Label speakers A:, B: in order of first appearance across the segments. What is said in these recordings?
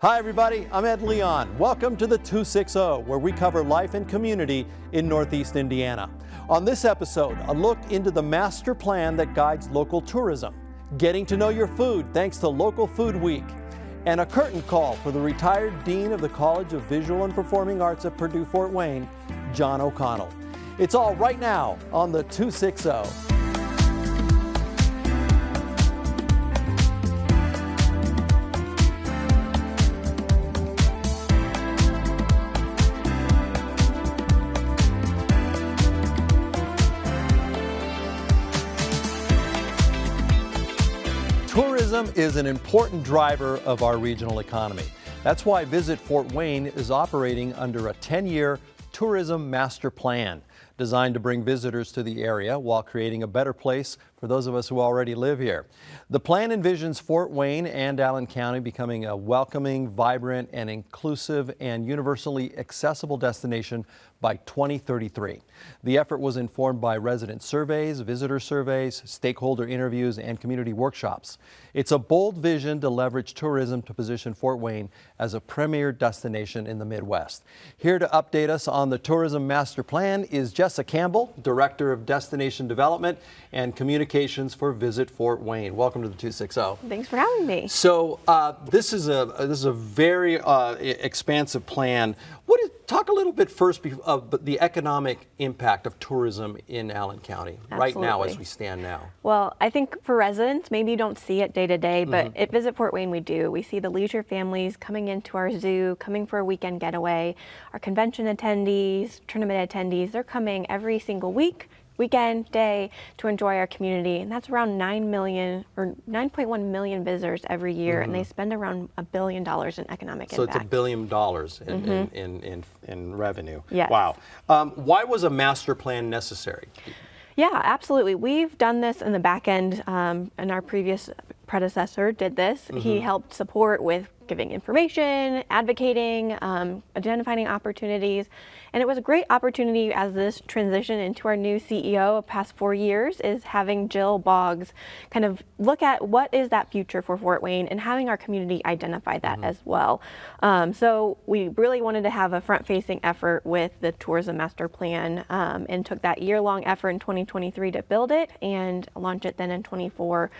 A: Hi everybody, I'm Ed Leon. Welcome to the 260, where we cover life and community in Northeast Indiana. On this episode, a look into the master plan that guides local tourism, getting to know your food thanks to Local Food Week, and a curtain call for the retired Dean of the College of Visual and Performing Arts at Purdue Fort Wayne, John O'Connell. It's all right now on the 260. Tourism is an important driver of our regional economy. That's why Visit Fort Wayne is operating under a 10-year tourism master plan designed to bring visitors to the area while creating a better place for those of us who already live here. The plan envisions Fort Wayne and Allen County becoming a welcoming, vibrant, and inclusive and universally accessible destination by 2033. The effort was informed by resident surveys, visitor surveys, stakeholder interviews, and community workshops. It's a bold vision to leverage tourism to position Fort Wayne as a premier destination in the Midwest. Here to update us on the Tourism Master Plan is Jessa Campbell, Director of Destination Development and Communications for Visit Fort Wayne. Welcome to the 260.
B: Thanks for having me.
A: So this is a very expansive plan. Talk a little bit first of the economic impact of tourism in Allen County right now as we stand now.
B: Well, I think for residents, maybe you don't see it day to day, but at Visit Fort Wayne we do. We see the leisure families coming into our zoo, coming for a weekend getaway. Our convention attendees, tournament attendees, they're coming every single weekend, day to enjoy our community, and that's around 9 million or 9.1 million visitors every year, and they spend around $1 billion in economic impact.
A: So it's $1 billion in revenue.
B: Yes.
A: Wow. Why was a master plan necessary?
B: Yeah, absolutely. We've done this in the back end, and our previous predecessor did this. He helped support with giving information, advocating, identifying opportunities. And it was a great opportunity as this transition into our new CEO of past 4 years is having Jill Boggs kind of look at what is that future for Fort Wayne and having our community identify that as well. So we really wanted to have a front-facing effort with the Tourism Master Plan and took that year-long effort in 2023 to build it and launch it then in 24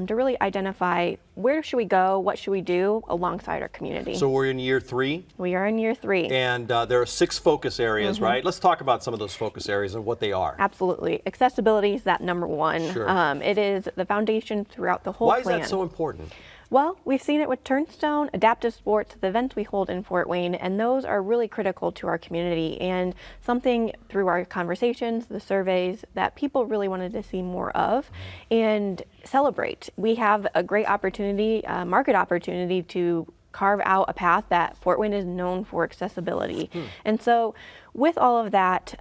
B: to really identify where should we go, what should we do alongside our community.
A: So we're in year 3?
B: We are in year 3.
A: And there are 6 focus areas, right? Let's talk about some of those focus areas and what they are.
B: Absolutely. Accessibility is that number one.
A: Sure.
B: It is the foundation throughout the whole plan.
A: Why is that so important?
B: Well, we've seen it with Turnstone, adaptive sports, the events we hold in Fort Wayne, and those are really critical to our community and something through our conversations, the surveys, that people really wanted to see more of and celebrate. We have a great opportunity, market opportunity to carve out a path that Fort Wayne is known for accessibility. And so with all of that,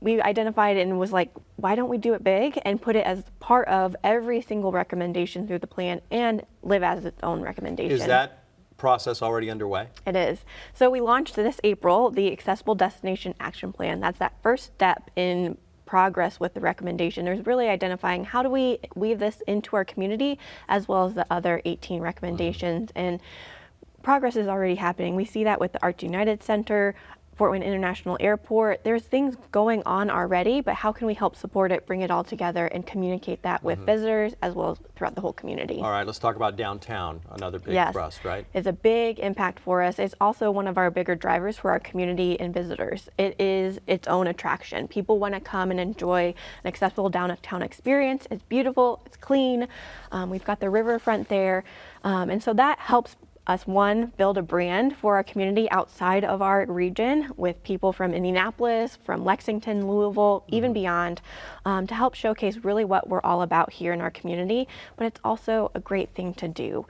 B: we identified and was like, why don't we do it big and put it as part of every single recommendation through the plan and live as its own recommendation.
A: Is that process already underway?
B: It is. So we launched this April, the Accessible Destination Action Plan. That's that first step in progress with the recommendation. There's really identifying how do we weave this into our community as well as the other 18 recommendations. And progress is already happening. We see that with the Arts United Center, Fort Wayne International Airport. There's things going on already, but how can we help support it, bring it all together, and communicate that with visitors as well as throughout the whole community?
A: All right, let's talk about downtown, another big thrust, right?
B: It's a big impact for us. It's also one of our bigger drivers for our community and visitors. It is its own attraction. People want to come and enjoy an accessible downtown experience. It's beautiful, it's clean. We've got the riverfront there. And so that helps us, one, build a brand for our community outside of our region with people from Indianapolis, from Lexington, Louisville, even beyond, to help showcase really what we're all about here in our community. But it's also a great thing to do.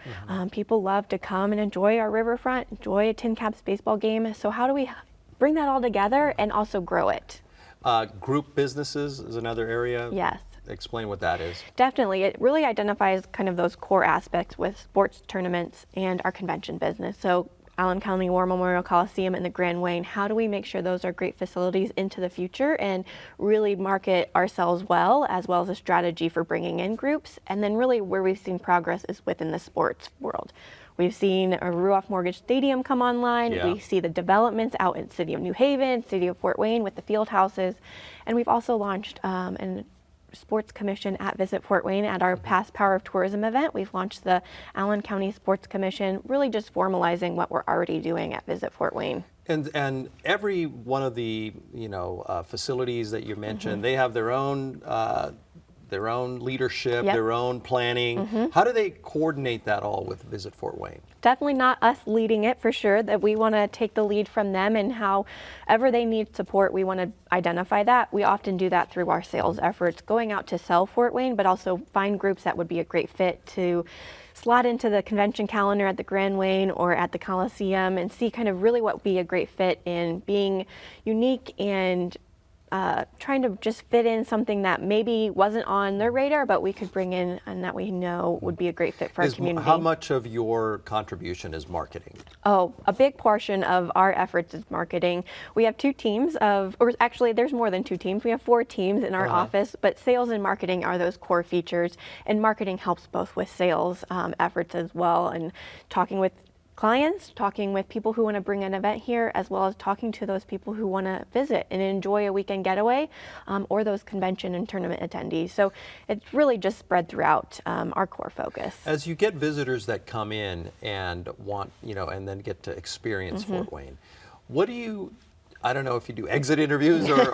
B: People love to come and enjoy our riverfront, enjoy a Tin Caps baseball game. So how do we bring that all together and also grow it?
A: Group businesses is another area.
B: Yes.
A: Explain what that is.
B: Definitely. It really identifies kind of those core aspects with sports tournaments and our convention business. So Allen County War Memorial Coliseum and the Grand Wayne, how do we make sure those are great facilities into the future and really market ourselves well as a strategy for bringing in groups? And then really where we've seen progress is within the sports world. We've seen a Ruoff Mortgage Stadium come online.
A: Yeah.
B: We see the developments out in City of New Haven, City of Fort Wayne with the field houses. And we've also launched an Sports Commission at Visit Fort Wayne at our past Power of Tourism event. We've launched the Allen County Sports Commission, really just formalizing what we're already doing at Visit Fort Wayne.
A: And every one of the facilities that you mentioned, they have their own leadership,
B: Yep.
A: their own planning. How do they coordinate that all with Visit Fort Wayne?
B: Definitely not us leading it for sure, that we want to take the lead from them, and however they need support, we want to identify that. We often do that through our sales efforts, going out to sell Fort Wayne, but also find groups that would be a great fit to slot into the convention calendar at the Grand Wayne or at the Coliseum, and see kind of really what would be a great fit in being unique and trying to just fit in something that maybe wasn't on their radar, but we could bring in and that we know would be a great fit for our community.
A: How much of your contribution is marketing?
B: Oh, a big portion of our efforts is marketing. We have two teams or actually there's more than two teams. We have 4 teams in our office, but sales and marketing are those core features, and marketing helps both with sales efforts as well, and talking with clients, talking with people who want to bring an event here, as well as talking to those people who want to visit and enjoy a weekend getaway, or those convention and tournament attendees. So it's really just spread throughout our core focus.
A: As you get visitors that come in and want, and then get to experience Fort Wayne, what do you, I don't know if you do exit interviews or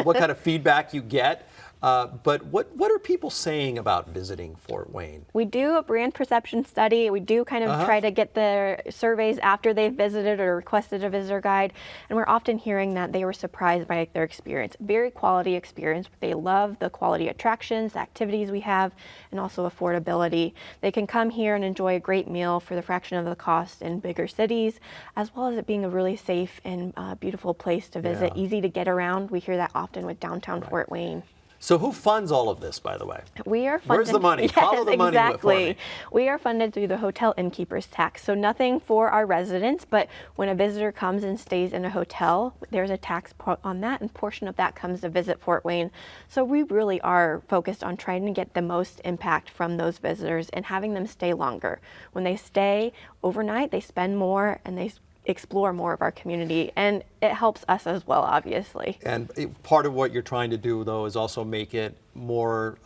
A: what kind of feedback you get, but what are people saying about visiting Fort Wayne?
B: We do a brand perception study. We do kind of try to get the surveys after they've visited or requested a visitor guide, and we're often hearing that they were surprised by their experience. Very quality experience. They love the quality attractions, the activities we have, and also affordability. They can come here and enjoy a great meal for the fraction of the cost in bigger cities, as well as it being a really safe and beautiful place to visit, easy to get around. We hear that often with downtown Fort Wayne.
A: So who funds all of this, by the way?
B: We are funded.
A: Where's the money?
B: Yes,
A: Follow the money for me.
B: exactly. We are funded through the hotel innkeeper's tax. So nothing for our residents, but when a visitor comes and stays in a hotel, there's a tax on that, and portion of that comes to Visit Fort Wayne. So we really are focused on trying to get the most impact from those visitors and having them stay longer. When they stay overnight, they spend more and they explore more of our community, and it helps us as well, obviously.
A: And part of what you're trying to do, though, is also make it more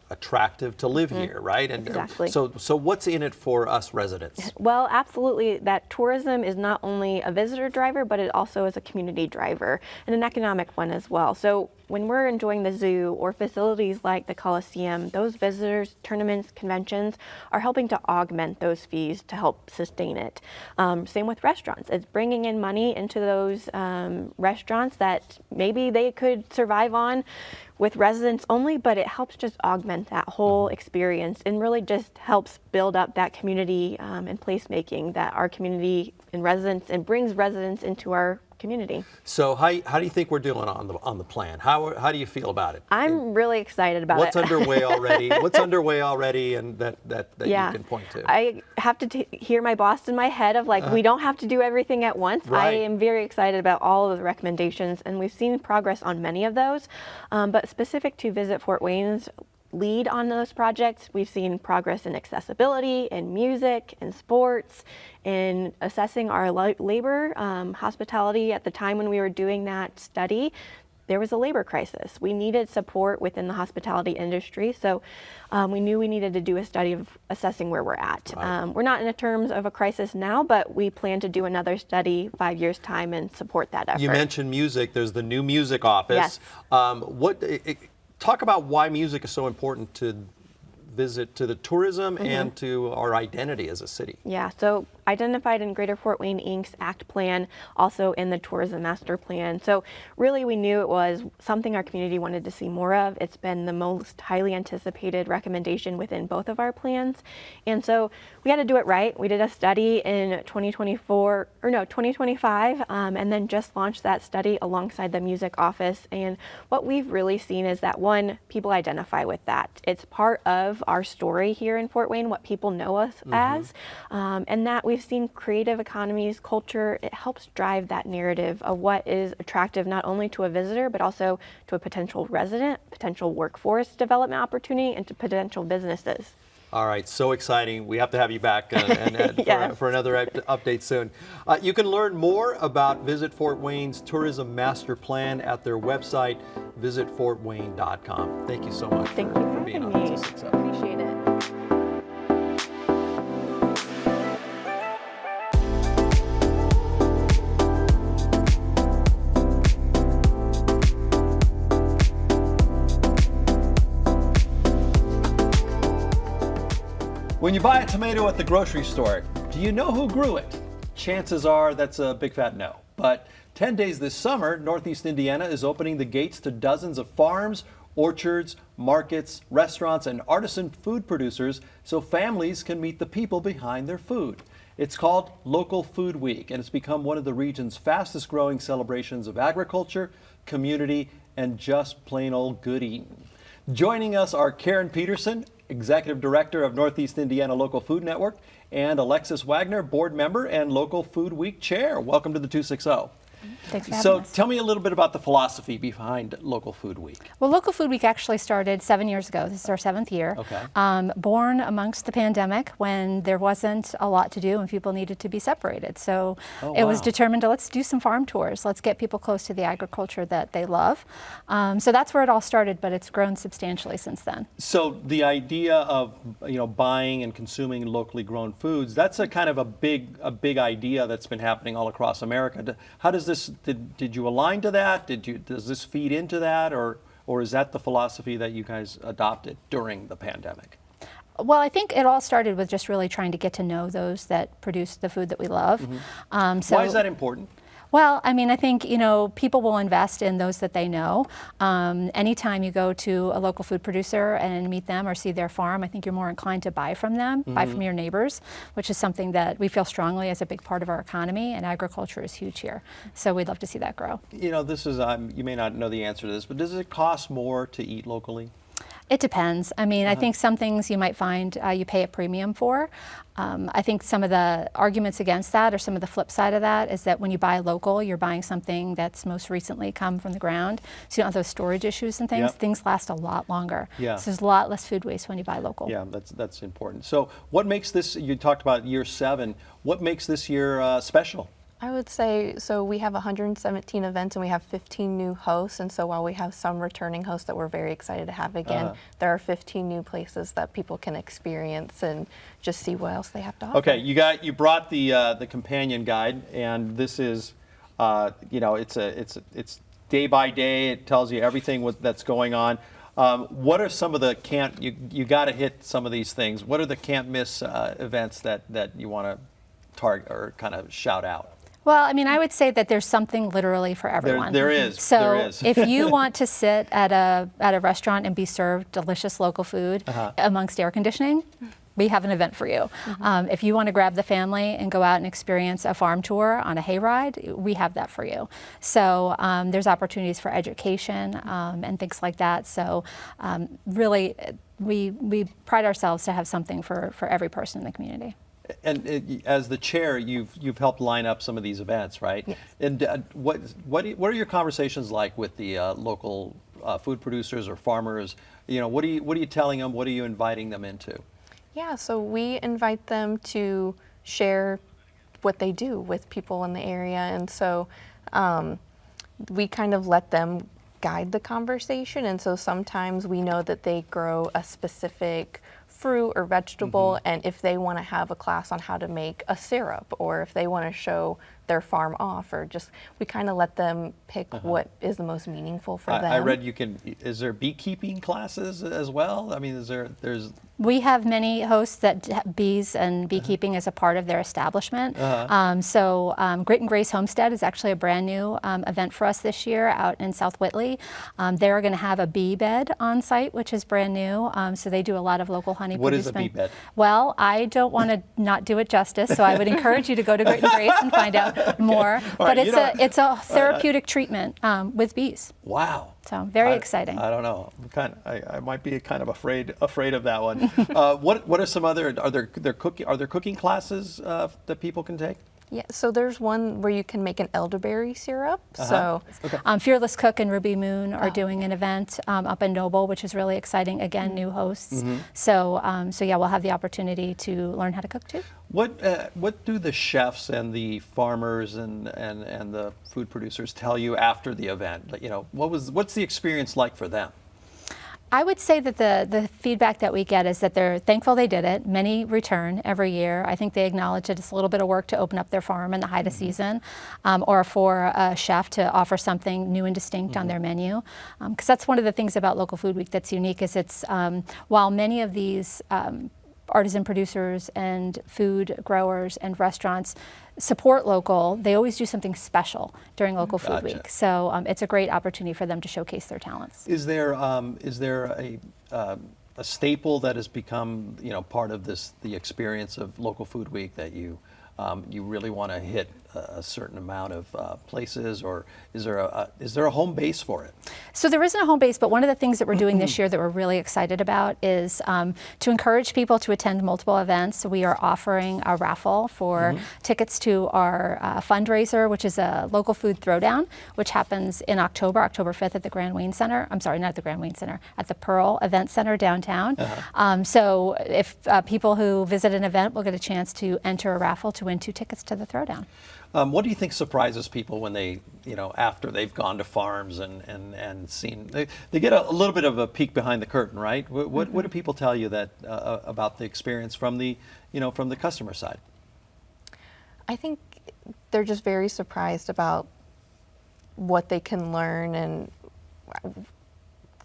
A: attractive to live here, right? And
B: Exactly.
A: So what's in it for us residents?
B: Well, absolutely. That tourism is not only a visitor driver, but it also is a community driver and an economic one as well. So when we're enjoying the zoo or facilities like the Coliseum, those visitors, tournaments, conventions are helping to augment those fees to help sustain it. Same with restaurants. It's bringing in money into those restaurants that maybe they could survive on with residents only, but it helps just augment that whole experience and really just helps build up that community and placemaking that our community and residents, and brings residents into our community.
A: So how do you think we're doing on the plan? How do you feel about it?
B: I'm really excited about
A: What's
B: it.
A: underway already? What's underway already, and that
B: Yeah.
A: you can point to?
B: I have to hear my boss in my head of like, we don't have to do everything at once. I
A: Right.
B: am very excited about all of the recommendations, and we've seen progress on many of those. But specific to Visit Fort Wayne's lead on those projects, we've seen progress in accessibility, in music, in sports, in assessing our labor, hospitality. At the time when we were doing that study, there was a labor crisis. We needed support within the hospitality industry, so we knew we needed to do a study of assessing where we're at.
A: Right.
B: We're not in a terms of a crisis now, but we plan to do another study 5 years' time and support that effort.
A: You mentioned music. There's the new music office.
B: Yes.
A: Talk about why music is so important to the tourism and to our identity as a city.
B: Yeah, so identified in Greater Fort Wayne Inc.'s ACT plan, also in the Tourism Master Plan. So really we knew it was something our community wanted to see more of. It's been the most highly anticipated recommendation within both of our plans. And so we had to do it right. We did a study in 2025, and then just launched that study alongside the music office. And what we've really seen is that, one, people identify with that. It's part of our story here in Fort Wayne, what people know us as, and that we've seen creative economies, culture, it helps drive that narrative of what is attractive not only to a visitor, but also to a potential resident, potential workforce development opportunity, and to potential businesses.
A: All right, so exciting. We have to have you back and
B: Yes.
A: for another update soon. You can learn more about Visit Fort Wayne's Tourism Master Plan at their website, visitfortwayne.com. Thank you so much
B: Thank
A: for
B: you for
A: being
B: having
A: on
B: me.
A: 260.
B: Appreciate it.
A: When you buy a tomato at the grocery store, do you know who grew it? Chances are that's a big fat no. But 10 days this summer, Northeast Indiana is opening the gates to dozens of farms, orchards, markets, restaurants, and artisan food producers so families can meet the people behind their food. It's called Local Food Week, and it's become one of the region's fastest growing celebrations of agriculture, community, and just plain old good eating. Joining us are Karen Peterson, Executive Director of Northeast Indiana Local Food Network, and Alexis Wagner, Board Member and Local Food Week Chair. Welcome to the 260.
B: Thanks for having
A: So
B: us.
A: tell me a little bit about the philosophy behind Local Food Week.
C: Well, Local Food Week actually started 7 years ago. This is our 7th year.
A: Okay.
C: Born amongst the pandemic when there wasn't a lot to do and people needed to be separated. So
A: Oh,
C: it was
A: wow.
C: determined to let's do some farm tours. Let's get people close to the agriculture that they love. So that's where it all started, but it's grown substantially since then.
A: So the idea of buying and consuming locally grown foods, that's a kind of a big idea that's been happening all across America. How does this did you align to that? Does this feed into that, or is that the philosophy that you guys adopted during the pandemic?
C: Well, I think it all started with just really trying to get to know those that produce the food that we love.
A: Why is that important?
C: Well, I mean, I think, people will invest in those that they know. Anytime you go to a local food producer and meet them or see their farm, I think you're more inclined to buy from them, buy from your neighbors, which is something that we feel strongly is a big part of our economy, and agriculture is huge here. So we'd love to see that grow.
A: This is, you may not know the answer to this, but does it cost more to eat locally?
C: It depends. I mean, I think some things you might find you pay a premium for. I think some of the arguments against that, or some of the flip side of that, is that when you buy local, you're buying something that's most recently come from the ground. So you don't have those storage issues and things.
A: Yep.
C: Things last a lot longer.
A: Yeah.
C: So there's a lot less food waste when you buy local.
A: Yeah, that's important. So what makes this, you talked about year 7, what makes this year special?
D: I would say, so we have 117 events and we have 15 new hosts. And so while we have some returning hosts that we're very excited to have again, there are 15 new places that people can experience and just see what else they have to offer.
A: Okay, you brought the companion guide, and this is, it's day by day. It tells you everything that's going on. What are some of the you got to hit some of these things? What are the can't miss events that you want to target or kind of shout out?
C: Well, I mean, I would say that there's something literally for everyone.
A: There is.
C: So
A: There is.
C: if you want to sit at a restaurant and be served delicious local food amongst air conditioning, we have an event for you. If you want to grab the family and go out and experience a farm tour on a hayride, we have that for you. So there's opportunities for education and things like that. So really, we pride ourselves to have something for every person in the community.
A: And as the chair, you've helped line up some of these events, right?
D: Yes.
A: And what are your conversations like with the local food producers or farmers? What are you telling them? What are you inviting them into?
D: Yeah, so we invite them to share what they do with people in the area. And so we kind of let them guide the conversation. And so sometimes we know that they grow a specific fruit or vegetable, and if they want to have a class on how to make a syrup, or if they want to show their farm off, or just we kind of let them pick what is the most meaningful for them.
A: I read is there beekeeping classes as well? I mean, there's
C: We have many hosts that have bees and beekeeping as a part of their establishment. So Grit and Grace Homestead is actually a brand new event for us this year out in South Whitley. They're going to have a bee bed on site, which is brand new. So they do a lot of local honey
A: What is
C: producing.
A: a bee bed?
C: Well, I don't want to not do it justice, so I would encourage you to go to Grit and Grace and find out more.
A: All
C: But
A: right,
C: it's a therapeutic treatment with bees.
A: wow.
C: So very exciting.
A: I don't know. I might be kind of afraid of that one. What are some other are there cooking classes that people can take?
D: Yeah, so there's one where you can make an elderberry syrup. So
C: Fearless Cook and Ruby Moon are doing an event up in Noble, which is really exciting. Again, new hosts. So yeah, we'll have the opportunity to learn how to cook too.
A: What do the chefs and the farmers and the food producers tell you after the event? You know, what's the experience like for them?
C: I would say that the feedback that we get is that they're thankful they did it. Many return every year. I think they acknowledge that it's a little bit of work to open up their farm in the height of season, or for a chef to offer something new and distinct on their menu. Because that's one of the things about Local Food Week that's unique is it's, while many of these artisan producers and food growers and restaurants support local, they always do something special during Local Food Week. So it's a great opportunity for them to showcase their talents.
A: Is there a staple that has become, you know, part of the experience of Local Food Week that you really want to hit a certain amount of places, or is there a home base for it?
C: So there isn't a home base, but one of the things that we're doing this year that we're really excited about is to encourage people to attend multiple events. We are offering a raffle for tickets to our fundraiser, which is a local food throwdown, which happens in October 5th at the Grand Wayne Center. I'm sorry, not at the Grand Wayne Center, at the Pearl Event Center downtown. So if people who visit an event will get a chance to enter a raffle to win 2 tickets to the throwdown.
A: What do you think surprises people when they, you know, after they've gone to farms and seen, they get a little bit of a peek behind the curtain, right? What do people tell you that about the experience from the, you know, from the customer side?
D: I think they're just very surprised about what they can learn and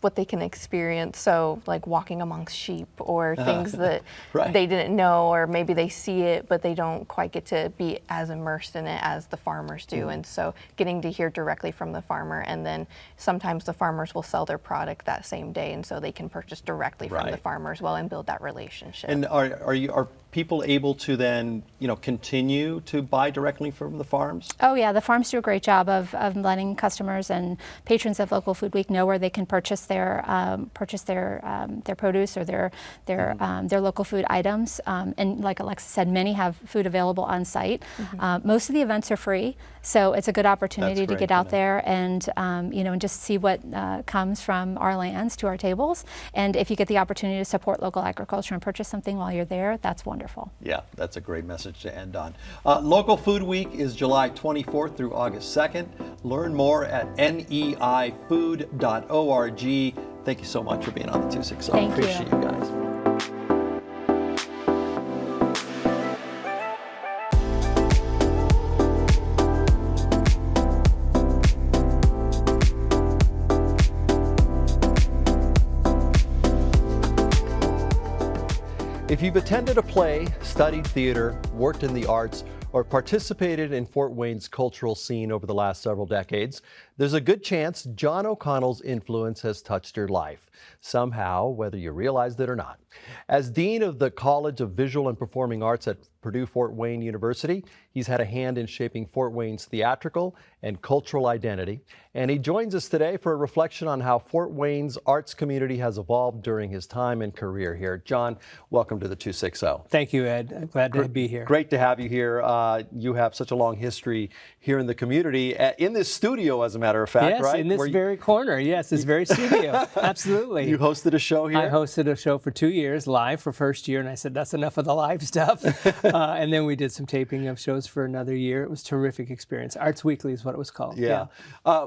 D: what they can experience. So like walking amongst sheep or things that they didn't know, or maybe they see it but they don't quite get to be as immersed in it as the farmers do. And so getting to hear directly from the farmer, and then sometimes the farmers will sell their product that same day, and so they can purchase directly from the farmer as well and build that relationship.
A: And are people able to then, you know, continue to buy directly from the farms?
C: Oh yeah, the farms do a great job of letting customers and patrons of Local Food Week know where they can purchase their produce or their local food items. And like Alexa said, many have food available on site. Most of the events are free, so it's a good opportunity to get out there and you know, and just see what comes from our lands to our tables. And if you get the opportunity to support local agriculture and purchase something while you're there, that's wonderful.
A: Yeah, that's a great message to end on. Local Food Week is July 24th through August 2nd. Learn more at neifood.org. Thank you so much for being on the 260.
C: Thank you.
A: Appreciate you guys. If you've attended a play, studied theater, worked in the arts, or participated in Fort Wayne's cultural scene over the last several decades, there's a good chance John O'Connell's influence has touched your life, somehow, whether you realized it or not. As Dean of the College of Visual and Performing Arts at Purdue-Fort Wayne University, he's had a hand in shaping Fort Wayne's theatrical and cultural identity, and he joins us today for a reflection on how Fort Wayne's arts community has evolved during his time and career here. John, welcome to the 260.
E: Thank you, Ed. I'm glad to be here.
A: Great to have you here. You have such a long history here in the community, in this studio, as a matter of fact,
E: yes,
A: right?
E: In this very corner, yes, this very studio. Absolutely.
A: You hosted a show here?
E: I hosted a show for 2 years, live for first year, and I said, that's enough of the live stuff. And then we did some taping of shows for another year. It was a terrific experience. Arts Weekly is what it was called.
A: Yeah.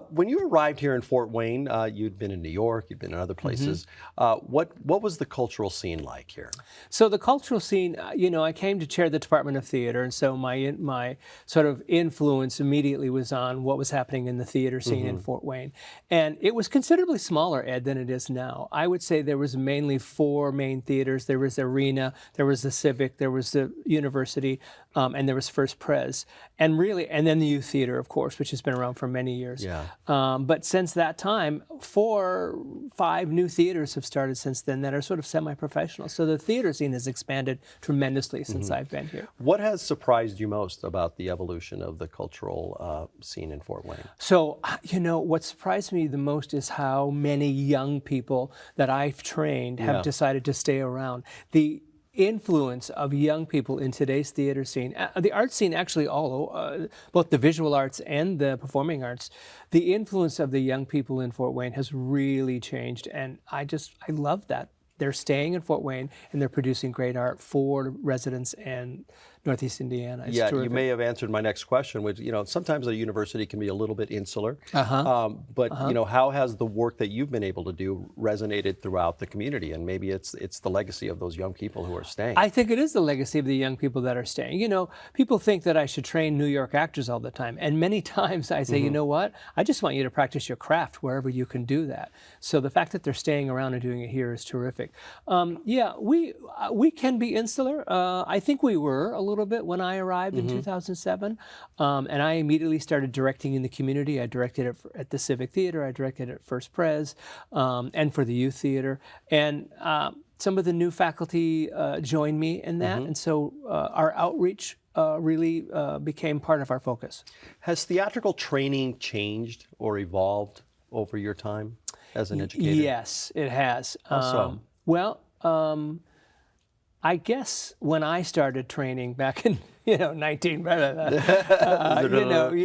A: When you arrived here in Fort Wayne, you'd been in New York, you'd been in other places. What was the cultural scene like here?
E: So the cultural scene, you know, I came to chair the Department of Theater, and so my sort of influence immediately was on what was happening in the theater scene in Fort Wayne. And it was considerably smaller, Ed, than it is now. I would say there was mainly 4 main theaters. There was the Arena, there was the Civic, there was the University, and there was First Pres. And really, and then the Youth Theater, of course, which has been around for many years.
A: Yeah.
E: But since that time, 4, 5 new theaters have started since then that are sort of semi-professional. So the theater scene has expanded tremendously since I've been here.
A: What has surprised you most about the evolution of the cultural scene in Fort Wayne?
E: So, you know, what surprised me the most is how many young people that I've trained have decided to stay around. influence of young people in today's theater scene, the art scene actually both the visual arts and the performing arts, the influence of the young people in Fort Wayne has really changed, and I love that. They're staying in Fort Wayne and they're producing great art for residents and Northeast Indiana. It's
A: Yeah,
E: terrific.
A: you may have answered my next question, which, sometimes a university can be a little bit insular. But how has the work that you've been able to do resonated throughout the community? And maybe it's the legacy of those young people who are staying.
E: I think it is the legacy of the young people that are staying. People think that I should train New York actors all the time. And many times I say, you know what? I just want you to practice your craft wherever you can do that. So the fact that they're staying around and doing it here is terrific. We can be insular. I think we were a little bit when I arrived in 2007. And I immediately started directing in the community. I directed it at the Civic Theater. I directed it at First Pres and for the Youth Theater. And some of the new faculty joined me in that. And so our outreach really became part of our focus.
A: Has theatrical training changed or evolved over your time as an educator?
E: Yes, it has.
A: How so?
E: Well, I guess when I started training back in 19,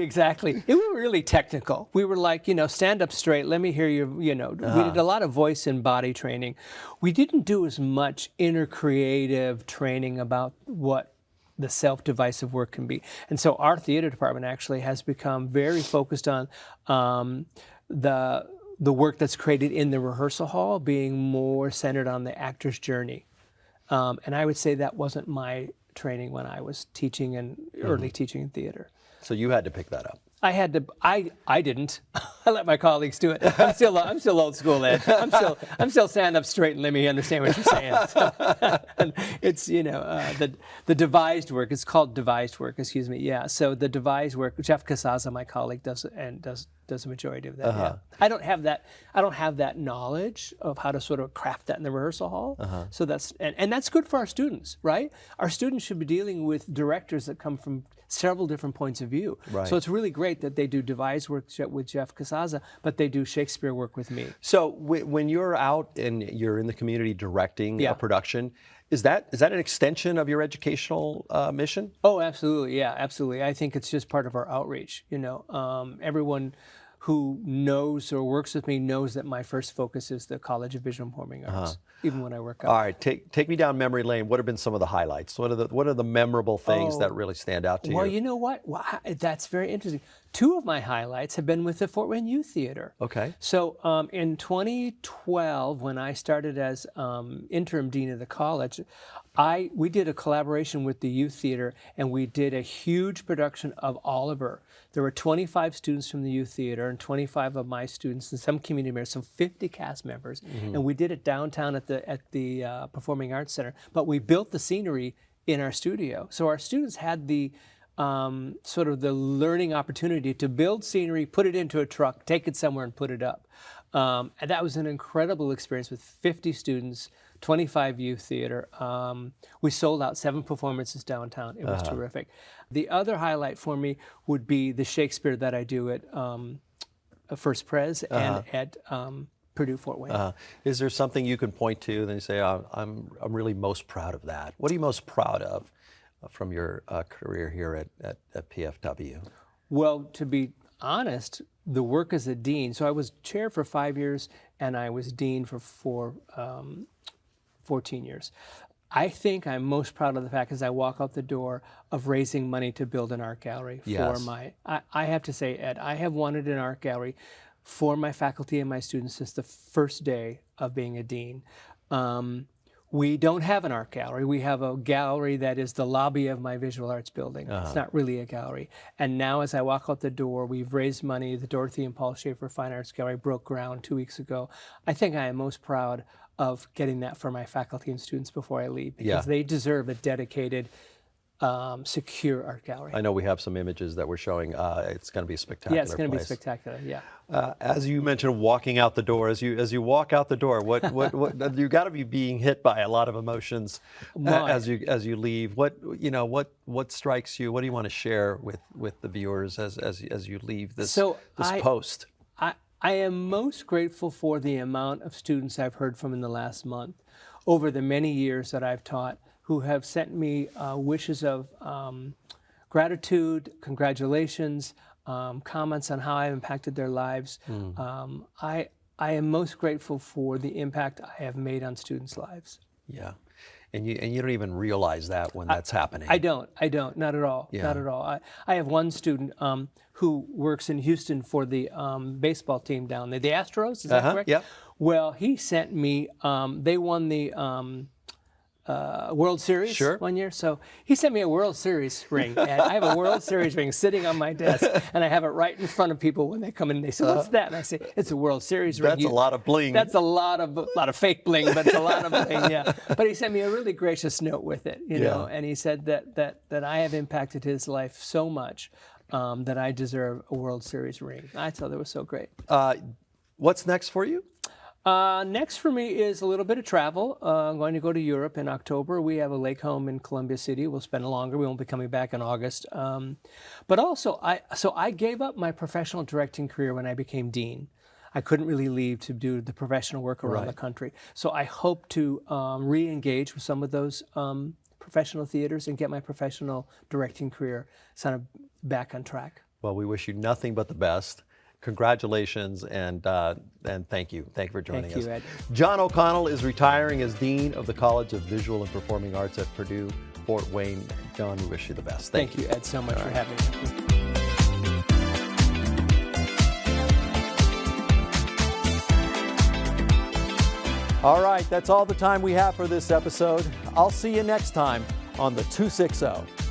E: exactly. It was really technical. We were like, stand up straight. Let me hear you. We did a lot of voice and body training. We didn't do as much inner creative training about what the self-divisive work can be. And so our theater department actually has become very focused on the work that's created in the rehearsal hall being more centered on the actor's journey. And I would say that wasn't my training when I was teaching and early teaching in theater.
A: So you had to pick that up.
E: I had to. I didn't. I let my colleagues do it. I'm still old school, Ed. I'm still stand up straight and let me understand what you're saying. So, and it's the devised work. It's called devised work. Excuse me. Yeah. So the devised work. Jeff Casaza, my colleague, does the majority of that. Yeah. I don't have that knowledge of how to sort of craft that in the rehearsal hall. So that's good for our students, right? Our students should be dealing with directors that come from several different points of view.
A: Right.
E: So it's really great that they do devised work with Jeff Casaza, but they do Shakespeare work with me.
A: So when you're out and you're in the community directing a production, is that an extension of your educational mission?
E: Oh, absolutely. Yeah, absolutely. I think it's just part of our outreach. Everyone who knows or works with me knows that my first focus is the College of Visual and Performing Arts, even when I work out.
A: All right, take me down memory lane. What have been some of the highlights? What are the memorable things that really stand out to you?
E: Well, you know what? That's very interesting. Two of my highlights have been with the Fort Wayne Youth Theater.
A: Okay.
E: So in 2012, when I started as interim dean of the college, we did a collaboration with the Youth Theater, and we did a huge production of Oliver. There were 25 students from the Youth Theater and 25 of my students and some community members, some 50 cast members, and we did it downtown at the Performing Arts Center. But we built the scenery in our studio, so our students had the sort of the learning opportunity to build scenery, put it into a truck, take it somewhere, and put it up. And that was an incredible experience with 50 students, 25 Youth Theater. We sold out 7 performances downtown. It was terrific. The other highlight for me would be the Shakespeare that I do at First Pres and at Purdue Fort Wayne.
A: Is there something you can point to and then you say, I'm really most proud of that? What are you most proud of from your career here at PFW?
E: Well, to be honest, the work as a dean, so I was chair for 5 years and I was dean for 14 years. I think I'm most proud of the fact as I walk out the door of raising money to build an art gallery for I have to say, Ed, I have wanted an art gallery for my faculty and my students since the first day of being a dean. We don't have an art gallery. We have a gallery that is the lobby of my visual arts building. It's not really a gallery. And now as I walk out the door, we've raised money. The Dorothy and Paul Schaefer Fine Arts Gallery broke ground 2 weeks ago. I think I am most proud of getting that for my faculty and students before I leave because they deserve a dedicated, secure art gallery.
A: I know we have some images that we're showing. It's going to be a spectacular
E: Yeah, it's going to be
A: place.
E: spectacular, yeah.
A: As you mentioned, walking out the door. As you walk out the door, what you got to be being hit by a lot of emotions as you leave. What strikes you? What do you want to share with the viewers as you leave this post?
E: I am most grateful for the amount of students I've heard from in the last month. Over the many years that I've taught, who have sent me wishes of gratitude, congratulations, comments on how I've impacted their lives. I am most grateful for the impact I have made on students' lives.
A: Yeah. And you don't even realize that when that's happening.
E: I don't, not at all,
A: Yeah.
E: not at all. I have one student who works in Houston for the baseball team down there, the Astros, is that correct?
A: Yep.
E: Well, he sent me, they won the World Series
A: Sure.
E: one year, so he sent me a World Series ring. And I have a World Series ring sitting on my desk, and I have it right in front of people when they come in and they say, "What's that?" And I say, "It's a World Series ring."
A: That's a lot of bling.
E: That's a lot of fake bling, but it's a lot of bling, yeah. But he sent me a really gracious note with it, you know, and he said that I have impacted his life so much that I deserve a World Series ring. I thought that was so great.
A: What's next for you?
E: Next for me is a little bit of travel. I'm going to go to Europe in October. We have a lake home in Columbia City. We'll spend longer. We won't be coming back in August. But also, I gave up my professional directing career when I became dean. I couldn't really leave to do the professional work around the country. So I hope to re-engage with some of those professional theaters and get my professional directing career sort of back on track.
A: Well, we wish you nothing but the best. Congratulations and thank you. Thank you for joining
E: Thank
A: us.
E: you, Ed.
A: John O'Connell is retiring as Dean of the College of Visual and Performing Arts at Purdue Fort Wayne. John, we wish you the best.
E: Thank you, Ed, so much for having me.
A: All right, that's all the time we have for this episode. I'll see you next time on the 260.